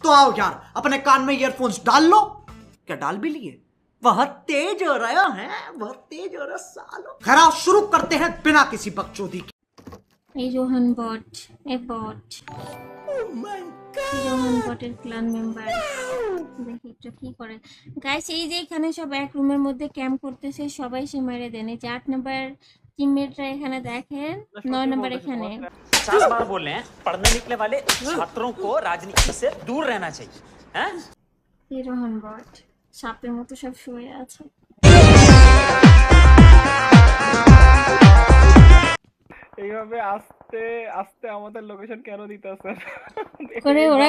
तो आओ यार अपने कान में ईयरफोन्स डाल लो। क्या डाल भी लिए? बहुत तेज हो रहा है, बहुत तेज हो रहा सालो। खैर शुरू करते हैं बिना किसी बकचोदी के। এই রোহান বট রোহান বটের ক্লান মেম্বার। দেখি একটু কি করে গাইস। এই যে এখানে সব এক রুমের মধ্যে ক্যাম্প করতেছে, সবাই সে মেরে দেন। এই যে 8 নাম্বার টিমমেটরা এখানে দেখেন, 9 নাম্বার এখানে। 50 बार बोल रहे हैं पढ़ने निकले वाले छात्रों को राजनीति से दूर रहना चाहिए हैं? এই রোহান বট সাপের মতো সব শুয়ে আছে। এইভাবে আস্তে আস্তে আমাদের লোকেশন কেন দিতেছে করে ওরা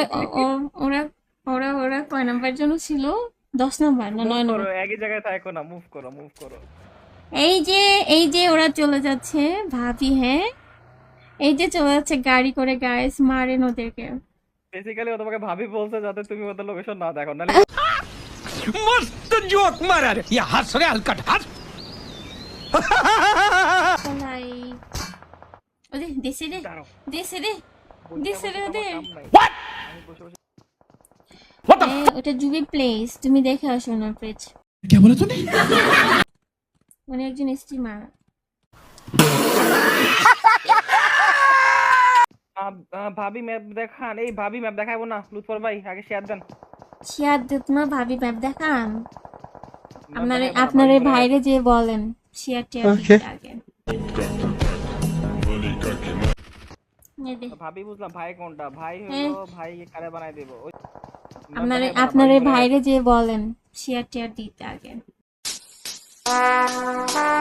ওরা ওরা ওরা কয় নাম্বার জন্য ছিল? 10 নাম্বার না 9 নাম্বার? একই জায়গায় থাকো না, মুভ করো। এই যে ওরা চলে যাচ্ছে ভাবি। হ্যাঁ এই যে চলে যাচ্ছে গাড়ি করে। গাইস মারেন ওদেরকে। বেসিক্যালি ও তোমাকে ভাবি বলছে যাতে তুমি ওদের লোকেশন না দেখো, নালে मस्त जोक मारा रे ये हंस रे हलकट हंस চলাই ওদের দেশে রে ওদের। ওটা জুবি প্লেস, তুমি দেখে আসো না পেজ। क्या बोला तूने? মানে একজন স্ট্রিমার। ভাবি ম্যাপ দেখান। এই ভাবি ম্যাপ দেখাবো না লুৎফর ভাই, আগে শেয়ার দেন। শেয়ার দে তোমার ভাবি ম্যাপ দেখান। আপনার ভাইরে যে বলেন শেয়ার টিয়ার দিতে আগে। ভাবি বুঝলাম, ভাই কোনটা? ভাই হলো ভাই কারে বানাই দেব। আপনার ভাইরে যে বলেন শেয়ার টিয়ার দিতে আগে।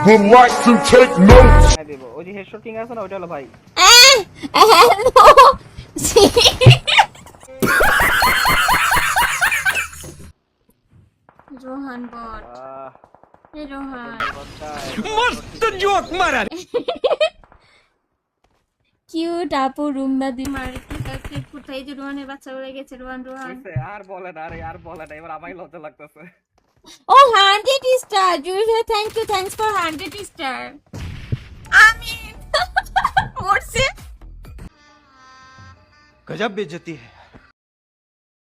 Would like to take notes. দেব ওই যে হেডশট কিং আছে না, ওইটা হলো ভাই। রোহান বট। এই রোহান मस्त जोक मारा रे কিউট আপু রুম না দি মারে কি কোথায় যে রোহানের বাচ্চা উড়ে গেছে। রোহান আর বলে না, আরে আর বলে না, এবার আমায় লজ্জা লাগতেছে। ও 100 star Jui. Thanks for 100 star. Amin মরছে। गजब बेइज्जती है।